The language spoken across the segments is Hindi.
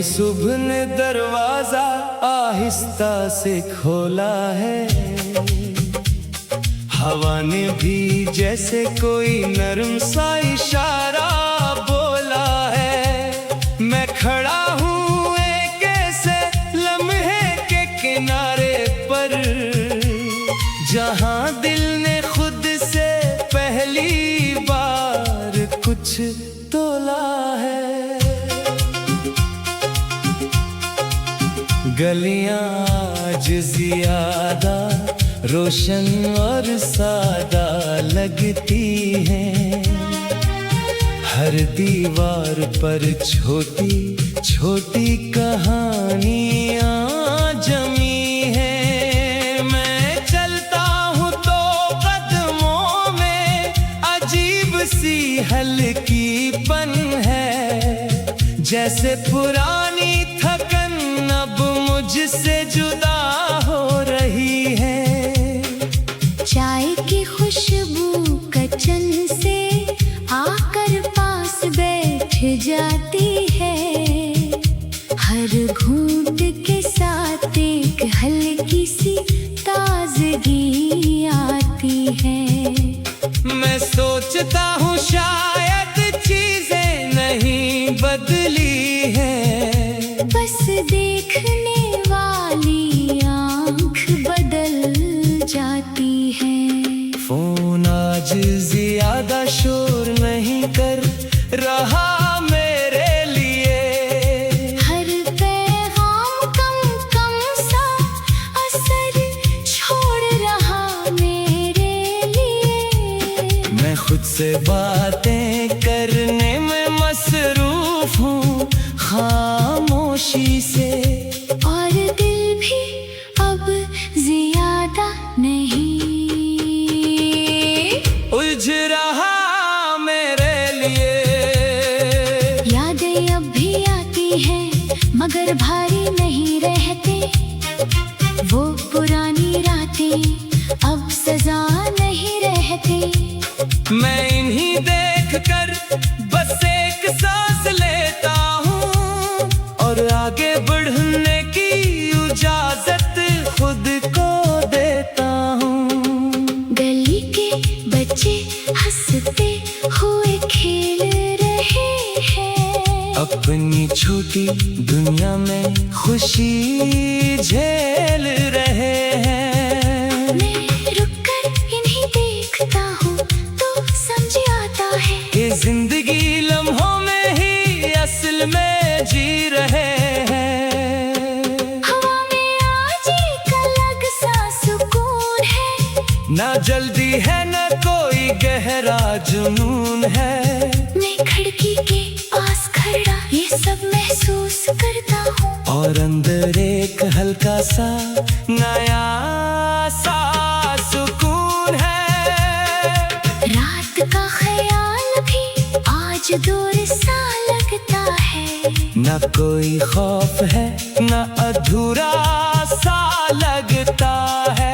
सुबह ने दरवाजा आहिस्ता से खोला है, हवा ने भी जैसे कोई नरम सा इशारा बोला है। मैं खड़ा हूँ एक ऐसे लम्हे के किनारे पर, जहाँ दिल ने खुद से पहली बार कुछ तोला है। गलियां आज ज्यादा रोशन और सादा लगती हैं, हर दीवार पर छोटी छोटी कहानियां जमी हैं। मैं चलता हूँ तो कदमों में अजीब सी हल्कीपन है, जैसे पुरानी थकन अब मुझसे जुदा हो रही है। चाय की खुशबू किचन से आकर पास बैठ जाती है, हर घूंट के साथ एक हल्की सी ताजगी आती है। मैं सोचता हूँ शायद चीजें नहीं बदली हैं, बस देखने वाली आँख बदल जाती है। फोन आज ज्यादा शोर नहीं कर रहा मेरे लिए, हर पैगाम कम कम सा असर छोड़ रहा मेरे लिए। मैं खुद से बातें करने में मसरूफ हूँ खामोशी से, और दिल भी अब ज्यादा नहीं उलझ रहा मेरे लिए। यादें अब भी आती हैं मगर भारी नहीं रहते, वो पुरानी रातें अब सजा नहीं रहती। मैं इन्हीं देख कर बस एक सांस लेता हूँ, और आगे बढ़ने की इजाजत खुद को देता हूँ। गली के बच्चे हंसते हुए खेल रहे हैं, अपनी छोटी दुनिया में खुशी झेल रहे हैं। मैं रुककर इन्हीं देखता हूँ तो समझ आता है कि जिंदगी लम्हों में ही असल में जी रहे हैं। हवा में आज एक अलग सा सुकून है, ना जल्दी है ना कोई गहरा जुनून है। मैं खिड़की के पास खड़ा ये सब महसूस करता हूँ, और अंदर एक हल्का सा नया सा सुकून है। रात का ख्याल भी आज दूर सा लगता है, ना कोई खौफ है ना अधूरा सा लगता है।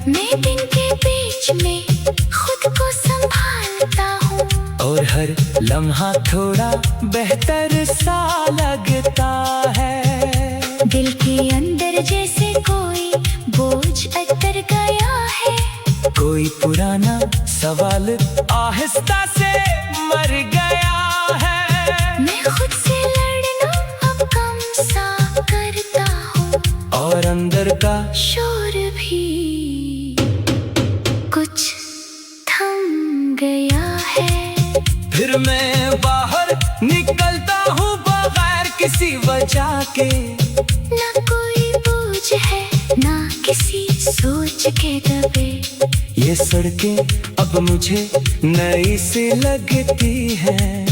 मैं दिन के बीच में खुद को संभालता हूँ, और हर लम्हा थोड़ा बेहतर सा लगता है। दिल के अंदर जैसे कोई बोझ उतर गया है, कोई पुराना सवाल आहिस्ता से मर गया है। मैं खुद से लड़ना अब कम सा करता हूँ, और अंदर का शोर भी कुछ थम गया है। फिर मैं बाहर निकलता हूँ बगैर किसी वजह के, ना कोई बोझ है ना किसी सोच के दबे। ये सड़कें अब मुझे नई सी लगती हैं,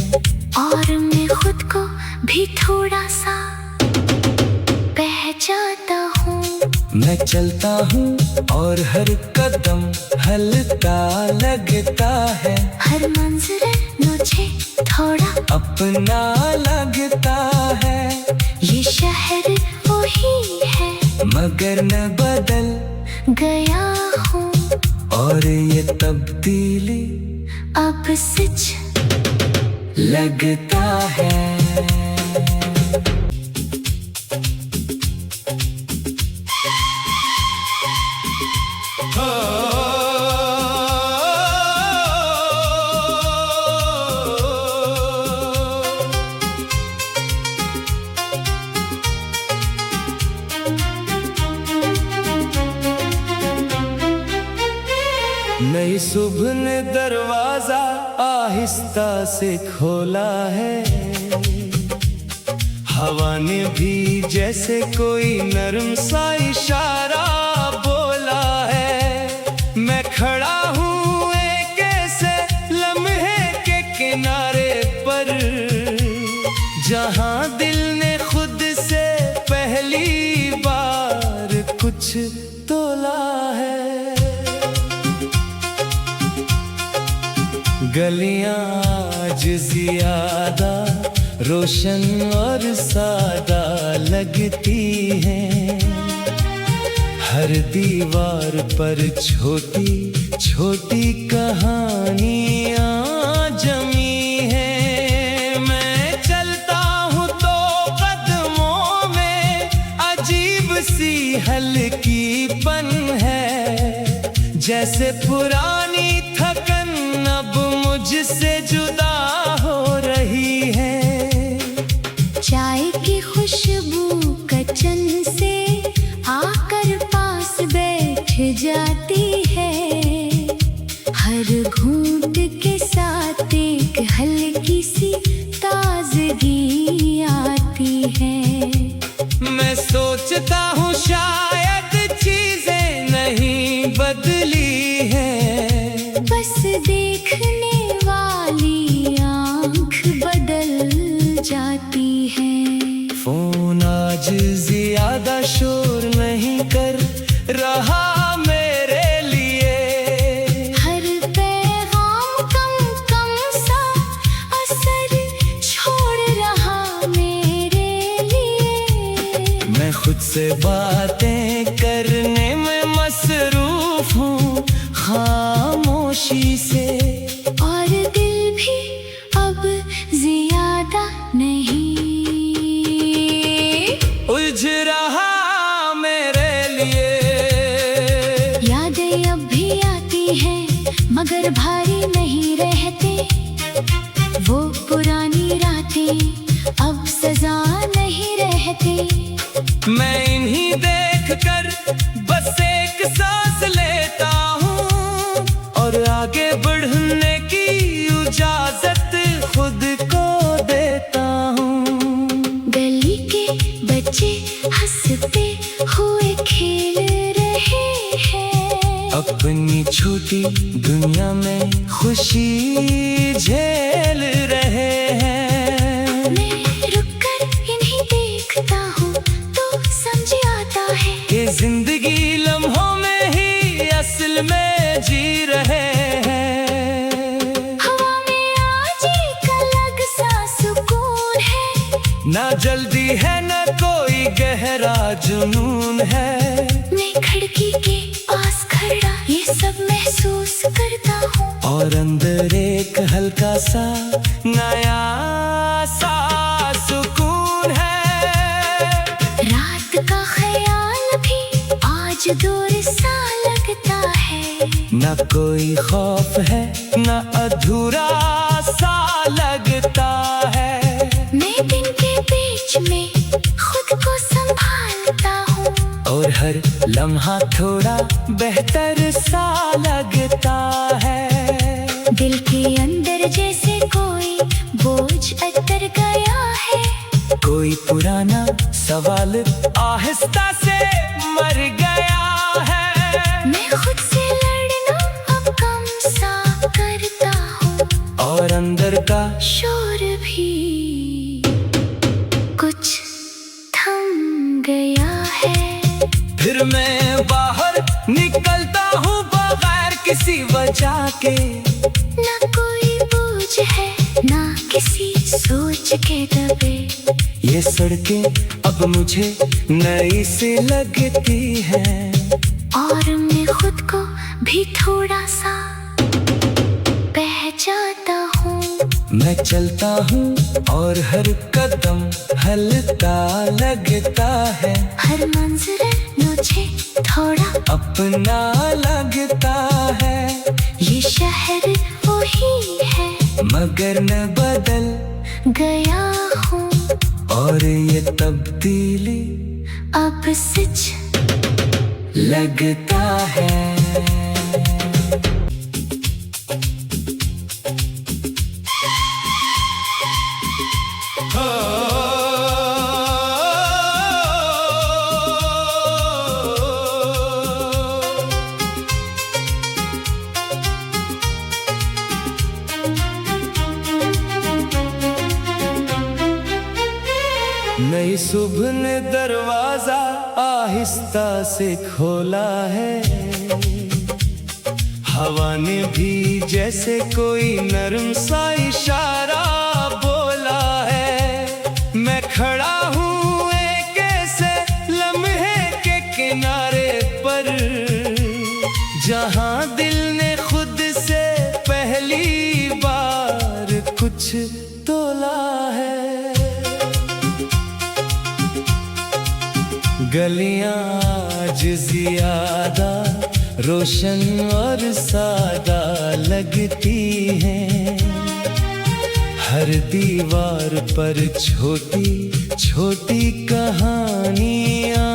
और मैं खुद को भी थोड़ा सा पहचानता हूँ। मैं चलता हूँ और हर कदम हल्का लगता है, हर मंजर मुझे थोड़ा अपना लगता है। ये शहर वही है मगर मैं बदल गया हूँ, और ये तब्दीली अब सच लगता है। नई सुबह ने दरवाजा आहिस्ता से खोला है। हवा ने भी जैसे कोई नरम सा इशारा बोला है। मैं खड़ा हूँ एक ऐसे लम्हे के किनारे पर, जहाँ दिल ने खुद से पहली बार कुछ तोला है। गलियां आज ज्यादा रोशन और सादा लगती हैं। हर दीवार पर छोटी छोटी कहानियां जमी हैं। मैं चलता हूँ तो कदमों में अजीब सी हल्कीपन है। जैसे पुरानी थकन अब मुझसे जुदा हो रही है। चाय की खुशबू किचन से आकर पास बैठ जाती है। हर घूंट के साथ एक हल्की सी ताजगी आती है। मैं सोचता हूँ शायद चीजें नहीं बदली हैं, बस देखने वाली आँख बदल जाती है। फोन आज ज्यादा शोर नहीं कर रहा मेरे लिए। हर पैगाम कम कम सा असर छोड़ रहा मेरे लिए। मैं खुद से बातें करने में मसरूफ हूँ खामोशी से। और दिल भी अब ज्यादा नहीं उलझ रहा मेरे लिए। यादें अब भी आती हैं मगर भारी नहीं रहते। वो पुरानी रातें अब सजा नहीं रहती। मैं इन्हीं देख कर बस एक सांस लेता हूँ और आगे बढ़ने की इजाजत खुद को देता हूँ। गली के बच्चे हंसते हुए खेल रहे हैं। अपनी छोटी दुनिया में खुशी झेल रहे हैं। मैं रुककर इन्हीं देखता हूँ तो समझ आता है कि जिंदगी लम्हों में ही असल में जी रहे हैं। हवा में आज एक अलग सा सुकून है। ना जल्दी है ना कोई गहरा जुनून है। मैं खिड़की के पास खड़ा ये सब महसूस करता हूँ। और अंदर एक हल्का सा नया सा सुकून है। रात का ख्याल भी आज दूर सा लगता है। ना कोई खौफ है ना अधूरा सा लगता है। मैं दिन के बीच में खुद को संभालता हूँ और हर लम्हा थोड़ा बेहतर सा लगता है। दिल के अंदर जैसे कोई बोझ उतर गया है। कोई पुराना सवाल आहिस्ता से मर गया है। मैं खुद से लड़ना अब कम सा करता हूँ और अंदर का शोर भी कुछ थम गया है। फिर मैं बाहर निकलता हूँ बगैर किसी वजह के। ना कोई बोझ है ना किसी सोच के दबे। ये सड़कें अब मुझे नई सी लगती हैं। और मैं खुद को भी थोड़ा सा पहचानता हूँ। मैं चलता हूँ और हर कदम हल्का लगता है। हर मंजर मुझे थोड़ा अपना लगता है। ये शहर वही है मगर मैं बदल गया हूँ। और ये तब्दीली अब सच लगता है। नई सुबह ने दरवाजा आहिस्ता से खोला है। हवा ने भी जैसे कोई नरम सा इशारा बोला है। मैं खड़ा हूँ एक ऐसे लम्हे के किनारे पर, जहाँ दिल ने खुद से पहली बार कुछ तोला है। गलियां आज ज्यादा रोशन और सादा लगती हैं। हर दीवार पर छोटी छोटी कहानियां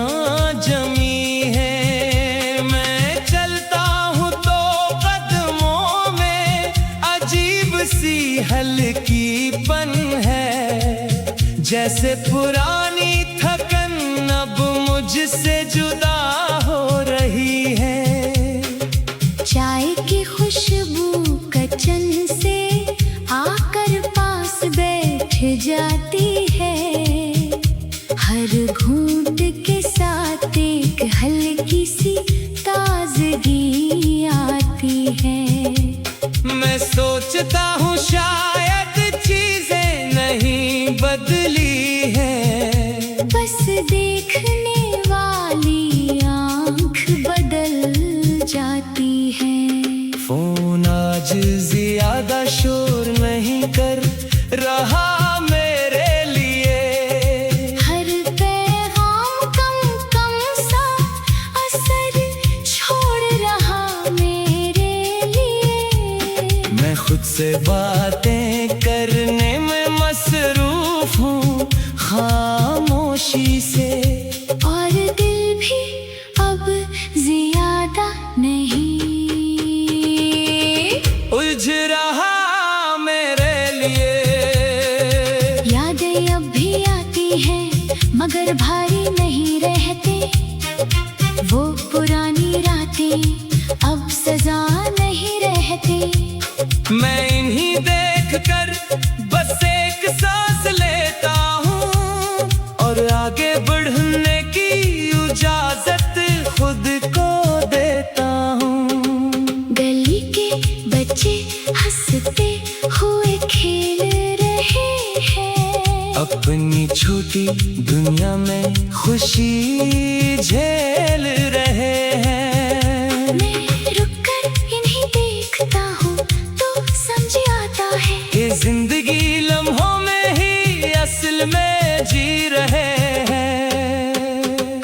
जमी हैं। मैं चलता हूँ तो कदमों में अजीब सी हल्कीपन है, जैसे पुरानी थकन अब मुझसे जुदा हो रही है। चाय की खुशबू किचन से आकर पास बैठ जाती है। हर घूंट के साथ एक हल्की सी ताजगी आती है। मैं सोचता हूँ शायद चीजें नहीं बदली हैं, बस देखने वाली आँख बदल जाती है। फोन आज ज्यादा शोर नहीं कर रहा मेरे लिए। हर पैगाम कम कम सा असर छोड़ रहा मेरे लिए। मैं खुद से बातें करने में मसरूफ हूँ खामोशी से, और दिल भी अब ज्यादा नहीं उलझ रहा मेरे लिए। यादें अब भी आती हैं मगर भारी नहीं रहते। वो पुरानी रातें अब सजा नहीं रहती। मैं इन्हीं देख कर बस एक सांस लेता हूँ, और आगे बढ़ने की इजाजत खुद को देता हूँ। गली के बच्चे हंसते हुए खेल रहे हैं। अपनी छोटी दुनिया में खुशी झेल रहे हैं। मैं रुककर इन्हीं देखता हूँ तो समझ आता है कि जिंदगी लम्हों में ही असल में जी रहे हैं।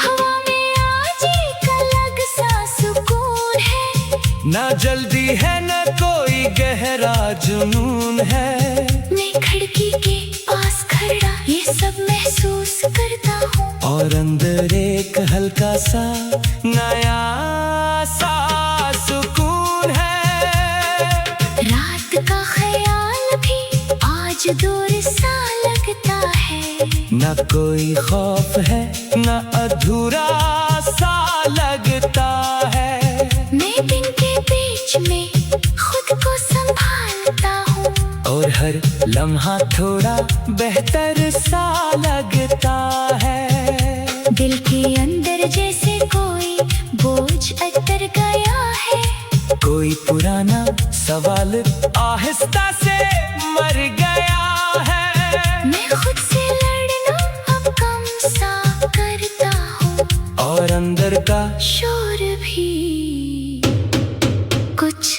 हवा में आज एक अलग सा सुकून है। ना जल्दी है ना कोई गहरा जुनून है। मैं खिड़की के पास खड़ा ये सब महसूस करता हूँ, और अंदर एक हल्का सा नया सा सुकून है। रात का ख्याल भी आज दूर सा लगता है। ना कोई खौफ है ना अधूरा सा लगता है। मैं दिन के बीच में खुद को संभालता हूँ, और हर लम्हा थोड़ा बेहतर सा लगता है। दिल के अंदर जैसे कोई बोझ उतर गया है। कोई पुराना सवाल आहिस्ता से मर गया है। मैं खुद से लड़ना अब कम सा करता हूँ, और अंदर का शोर भी कुछ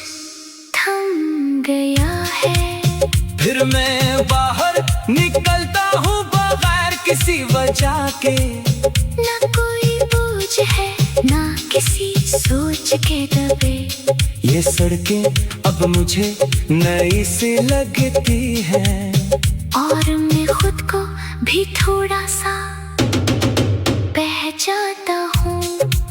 थम गया है। फिर मैं बाहर निकलता हूँ बगैर किसी वजह के। ना कोई बोझ है ना किसी सोच के दबे। ये सड़कें अब मुझे नई सी लगती हैं, और मैं खुद को भी थोड़ा सा पहचानता हूँ।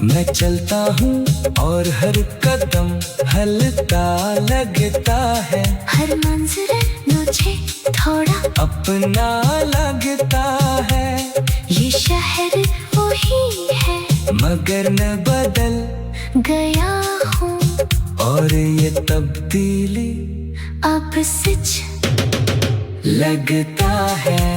मैं चलता हूँ और हर कदम हल्का लगता है। हर मंजर मुझे थोड़ा अपना लगता है। ये शहर वही है मगर मैं बदल गया हूँ, और ये तब्दीली अब सच लगता है।